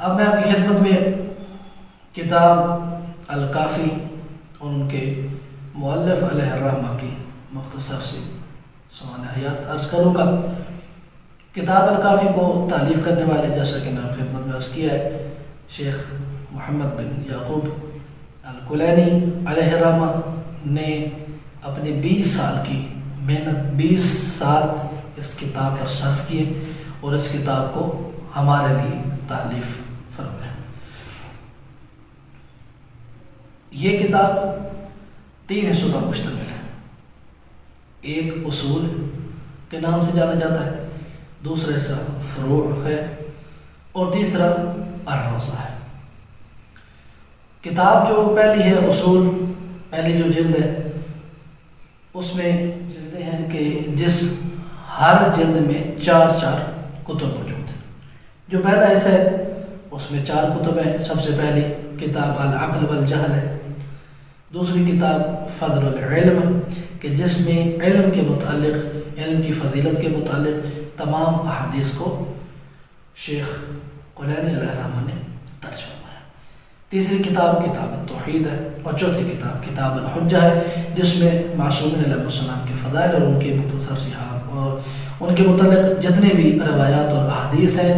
اب میں آپ کی خدمت میں کتاب الکافی اور ان کے مؤلف علیہ الرحمہ کی مختصر سی سوانح حیات عرض کروں گا۔ کتاب الکافی کو تالیف کرنے والے، جیسا کہ میں آپ کی خدمت میں عرض کیا ہے، شیخ محمد بن یعقوب الکلینی علیہ الرحمہ نے اپنے 20 سال کی محنت، 20 سال اس کتاب پر صرف کیے اور اس کتاب کو ہمارے لیے تالیف فرمایا۔ یہ کتاب 3 حصوں پر مشتمل ہے۔ ایک اصول کے نام سے جانا جاتا ہے، دوسرا حصہ فروع ہے اور تیسرا الروضہ ہے۔ کتاب جو پہلی ہے اصول، پہلی جو جلد ہے، اس میں جلدیں ہیں کہ جس ہر جلد میں 4 کتب موجود ہیں۔ جو پہلا حصہ ہے اس میں 4 کتب ہیں۔ سب سے پہلی کتاب العقل والجہل ہے، دوسری کتاب فضل العلم کہ جس میں علم کے متعلق، علم کی فضیلت کے متعلق تمام احادیث کو شیخ کلینی علیہ الرحمہ نے درج فرمایا۔ تیسری کتاب کتاب التوحید ہے اور چوتھی کتاب کتاب الحجہ ہے، جس میں معصومین علیہ السلام کے فضائل اور ان کے مختصر صحاب اور ان کے متعلق جتنے بھی روایات اور احادیث ہیں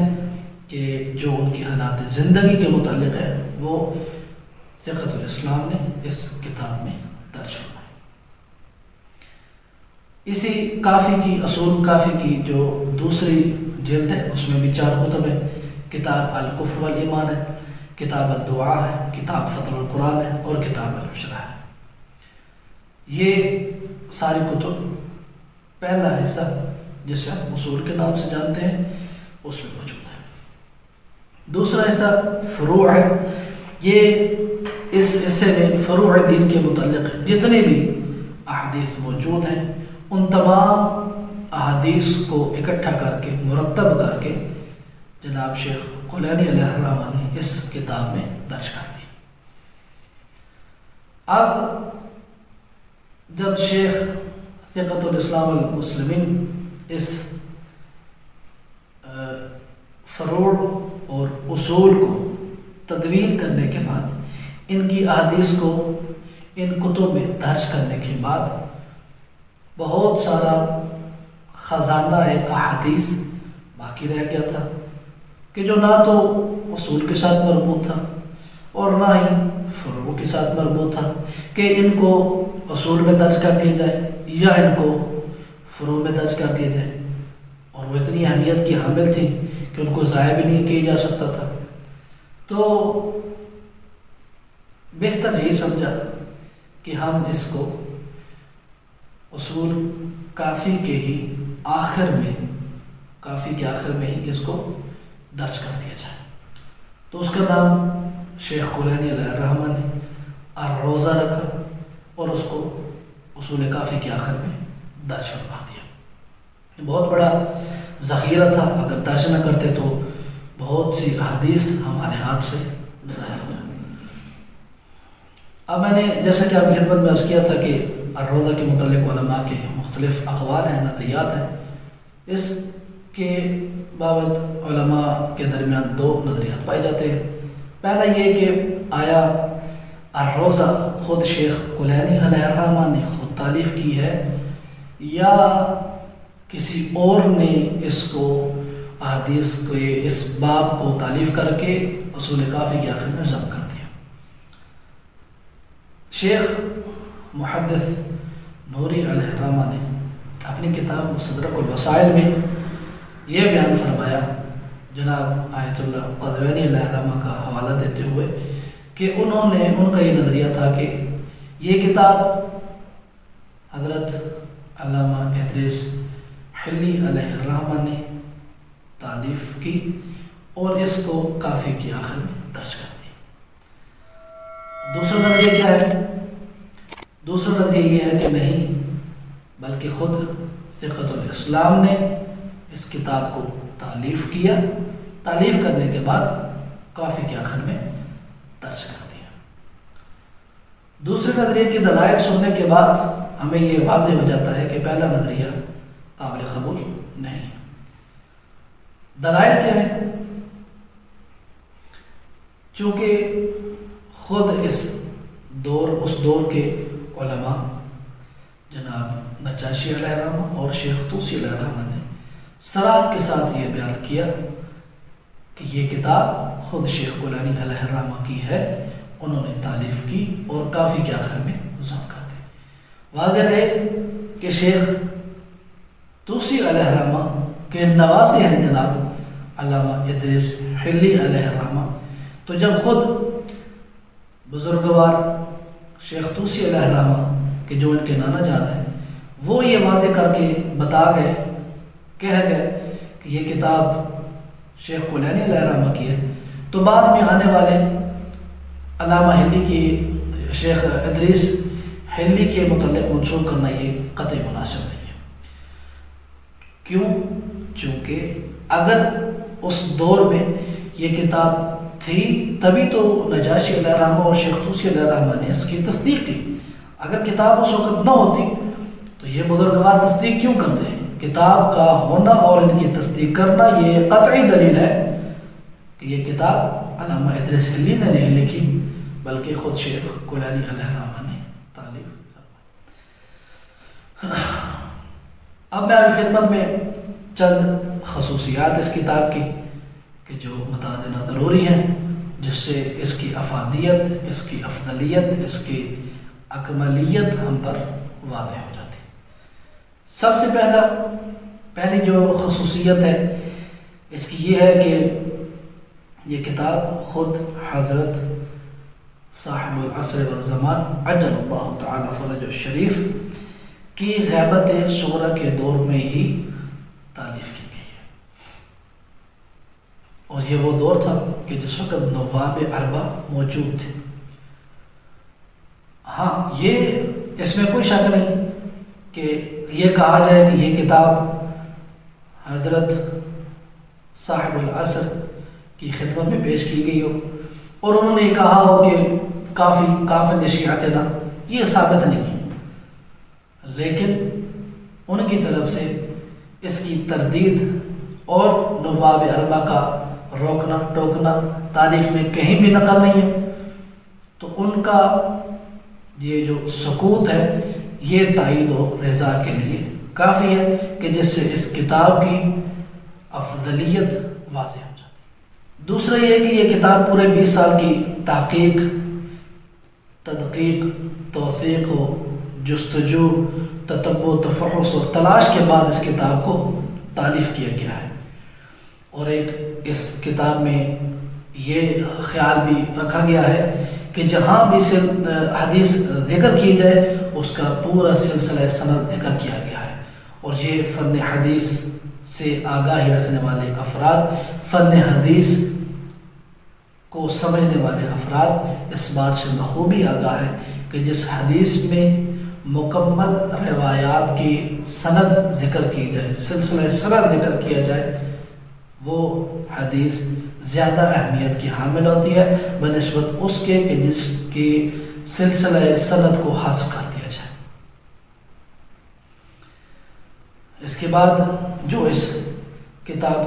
کہ جو ان کی حالات زندگی کے متعلق ہے، وہ فقہ الاسلام نے اس کتاب میں درج فرمایا۔ اسی کافی کی، اصول کافی کی جو دوسری جلد ہے، اس میں بھی 4 کتب ہیں۔ کتاب الکفر والایمان ہے، کتاب الدعاء ہے، کتاب فضل القرآن ہے اور کتاب البشرا ہے۔ یہ ساری کتب پہلا حصہ جسے ہم اصول کے نام سے جانتے ہیں اس میں موجود ہے۔ دوسرا حصہ فروع ہے۔ یہ اس حصے میں فروع دین کے متعلق جتنے بھی احادیث موجود ہیں، ان تمام احادیث کو اکٹھا کر کے، مرتب کر کے جناب شیخ کلینی علیہ الرحمہ نے اس کتاب میں درج کر دی۔ اب جب شیخ فقہ الاسلام والمسلمین اس فروع اور اصول کو تدوین کرنے کے بعد، ان کی احادیث کو ان کتب میں درج کرنے کے بعد، بہت سارا خزانہ احادیث باقی رہ گیا تھا کہ جو نہ تو اصول کے ساتھ مربوط تھا اور نہ ہی فروع کے ساتھ مربوط تھا کہ ان کو اصول میں درج کر دیا جائے یا ان کو فروع میں درج کر دیا جائے، اور وہ اتنی اہمیت کی حامل تھی کہ ان کو ضائع بھی نہیں کیا جا سکتا تھا۔ تو بہتر یہی سمجھا کہ ہم اس کو اصول کافی کے ہی آخر میں، کافی کے آخر میں ہی اس کو درج کر دیا جائے۔ تو اس کا نام شیخ کلینی علیہ الرحمہ نے الروضہ رکھا اور اس کو اصول کافی کے آخر میں درج فرما دیا۔ یہ بہت بڑا ذخیرہ تھا، اگر درج نہ کرتے تو بہت سی احادیث ہمارے ہاتھ سے ضائع ہو جاتی۔ اب میں نے جیسا کہ آپ کی خدمت میں عرض کیا تھا کہ الروضہ کے متعلق علماء کے مختلف اقوال ہیں، نظریات ہیں۔ اس کے بابت علماء کے درمیان 2 نظریات پائے جاتے ہیں۔ پہلا یہ کہ آیا الروضہ خود شیخ کلینی علیہ الرحمہ نے خود تالیف کی ہے یا کسی اور نے اس کو احادیث کے اس باب کو تالیف کر کے اصول کافی کے آخر میں ضبط کر دیا۔ شیخ محدث نوری علیہ الرحمہ نے اپنی کتاب مستدرک الوسائل میں یہ بیان فرمایا، جناب آیت اللہ قدوینی علیہ الرحمہ کا حوالہ دیتے ہوئے، کہ انہوں نے، ان کا یہ نظریہ تھا کہ یہ کتاب حضرت علامہ ادریس حلی علیہ الرحمہ نے تالیف کی اور اس کو کافی کے آخر میں درج کر دی۔ دوسرا نظریہ کیا ہے؟ دوسرا نظریہ یہ ہے کہ نہیں، بلکہ خود فقہ الاسلام نے اس کتاب کو تالیف کیا، تالیف کرنے کے بعد کافی کے آخر میں درج کر دیا۔ دوسرے نظریے کی دلائل سننے کے بعد ہمیں یہ واضح ہو جاتا ہے کہ پہلا نظریہ قابل قبول نہیں۔ دلائل کیا ہے؟ چونکہ خود اس دور کے علماء جناب نجاشی علیہ الرحمہ اور شیخ طوسی علیہ الرحمہ نے صراحت کے ساتھ یہ بیان کیا کہ یہ کتاب خود شیخ کولانی علیہ الرحمہ کی ہے، انہوں نے تالیف کی اور کافی کے آخر میں ضم کر دی۔ واضح رہے کہ شیخ طوسی علیہ الرحمہ کے نواسے ہیں جناب علامہ ادریس حلی علیہ الرحمہ، تو جب خود بزرگوار شیخ طوسی علیہ الرحمہ کہ جو ان کے نانا جان ہیں وہ یہ واضح کر کے بتا گئے، کہہ گئے کہ یہ کتاب شیخ کولانی علیہ الرحمہ کی ہے، تو بعد میں آنے والے علامہ حلی کی شیخ ادریس حلی کے متعلق منسوب کرنا یہ قطعی مناسب نہیں ہے۔ کیوں؟ چونکہ اگر اس دور میں یہ کتاب تھی تبھی تو نجاشی علیہ الرحمہ اور شیخ طوسی علیہ الرحمہ نے اس کی تصدیق کی۔ اگر کتاب اس وقت نہ ہوتی تو یہ بزرگوار تصدیق کیوں کرتے ہیں؟ کتاب کا ہونا اور ان کی تصدیق کرنا یہ قطعی دلیل ہے کہ یہ کتاب علامہ ادریس حلی نے نہیں لکھی بلکہ خود شیخ کولانی علیہ الرحمہ نے تالیف فرمائی۔ اب میں آپ کی خدمت میں چند خصوصیات اس کتاب کی کہ جو بتا دینا ضروری ہیں، جس سے اس کی افادیت، اس کی افضلیت، اس کی اکملیت ہم پر واضح ہو جاتی۔ سب سے پہلی جو خصوصیت ہے اس کی یہ ہے کہ یہ کتاب خود حضرت صاحب العصر والزمان عجل اللہ تعالی فرج الشریف کی غیبت صغرا کے دور میں ہی تالیف کی گئی ہے، اور یہ وہ دور تھا کہ جس وقت نواب اربع موجود تھے۔ ہاں، یہ اس میں کوئی شک نہیں کہ یہ کہا جائے کہ یہ کتاب حضرت صاحب العصر کی خدمت میں پیش کی گئی ہو اور انہوں نے کہا ہو کہ کافی نشیعتنا، یہ ثابت نہیں ہے، لیکن ان کی طرف سے اس کی تردید اور نواب اربع کا روکنا ٹوکنا تاریخ میں کہیں بھی نقل نہیں ہے، تو ان کا یہ جو سکوت ہے یہ تائید و رضا کے لیے کافی ہے کہ جس سے اس کتاب کی افضلیت واضح ہو جاتی ہے۔ دوسرا یہ کہ یہ کتاب پورے 20 سال کی تحقیق، تدقیق، توثیق و جستجو، تتبع، تفحص اور تلاش کے بعد اس کتاب کو تالیف کیا گیا ہے، اور ایک اس کتاب میں یہ خیال بھی رکھا گیا ہے کہ جہاں بھی حدیث ذکر کی جائے اس کا پورا سلسلہ سند ذکر کیا گیا ہے، اور یہ فن حدیث سے آگاہی رکھنے والے افراد، فن حدیث کو سمجھنے والے افراد اس بات سے بخوبی آگاہ ہیں کہ جس حدیث میں مکمل روایات کی سند ذکر کی جائے، سلسلہ سند ذکر کیا جائے، وہ حدیث زیادہ اہمیت کی حامل ہوتی ہے بنسبت اس کے کہ جس کی سلسلہ سند کو حذف کر دیا جائے۔ اس کے بعد جو اس کتاب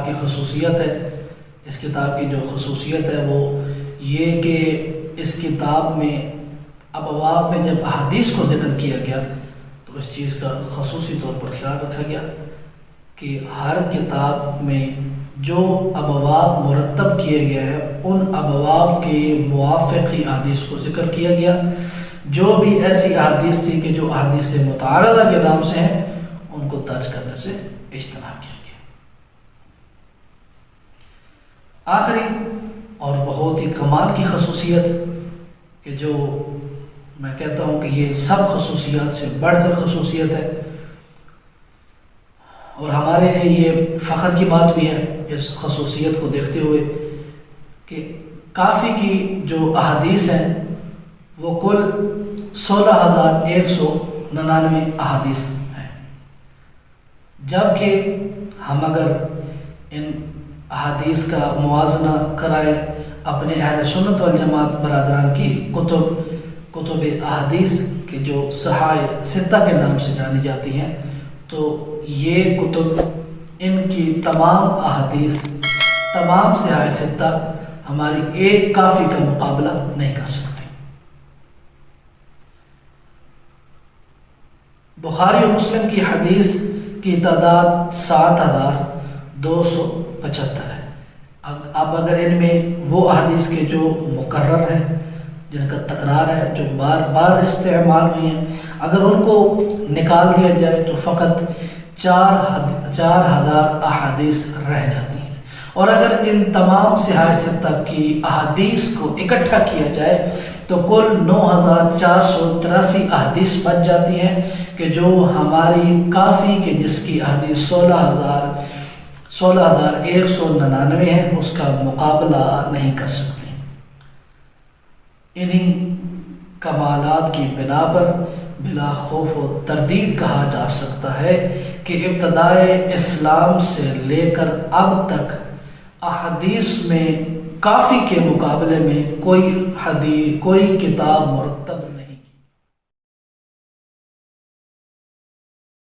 کی خصوصیت ہے، اس کتاب کی جو خصوصیت ہے وہ یہ کہ اس کتاب میں ابواب میں جب احادیث کو ذکر کیا گیا تو اس چیز کا خصوصی طور پر خیال رکھا گیا کہ ہر کتاب میں جو ابواب مرتب کیے گئے ہیں ان ابواب کے موافق ہی احادیث کو ذکر کیا گیا۔ جو بھی ایسی احادیث تھی کہ جو احادیث متعارضہ کے نام سے ہیں ان کو درج کرنے سے اجتناب کیا گیا۔ آخری اور بہت ہی کمال کی خصوصیت کہ جو میں کہتا ہوں کہ یہ سب خصوصیات سے بڑھ کر خصوصیت ہے اور ہمارے لیے یہ فخر کی بات بھی ہے اس خصوصیت کو دیکھتے ہوئے کہ کافی کی جو احادیث ہیں وہ کل 16,199 احادیث ہیں، جبکہ ہم اگر ان احادیث کا موازنہ کرائیں اپنے اہل سنت والجماعت برادران کی کتب احادیث کے جو صحائح ستہ کے نام سے جانی جاتی ہیں، تو یہ کتب ان کی تمام احادیث تمام صحاح ستہ ہماری ایک کافی کا مقابلہ نہیں کر سکتے۔ بخاری و مسلم کی حدیث کی تعداد 7275 ہے۔ اب اگر ان میں وہ احادیث کے جو مکرر ہیں، جن کا تکرار ہے، جو بار بار استعمال ہوئی ہیں، اگر ان کو نکال دیا جائے تو فقط 4000 احادیث رہ جاتی ہیں، اور اگر ان تمام صحاح ستہ کی احادیث کو اکٹھا کیا جائے تو کل 9483 احادیث بچ جاتی ہیں کہ جو ہماری کافی کے جس کی احادیث 16199 ہے، اس کا مقابلہ نہیں کر سکتے۔ انہی کمالات کی بنا پر بلا خوف و تردید کہا جا سکتا ہے کہ ابتدائے اسلام سے لے کر اب تک احادیث میں کافی کے مقابلے میں کوئی کتاب مرتب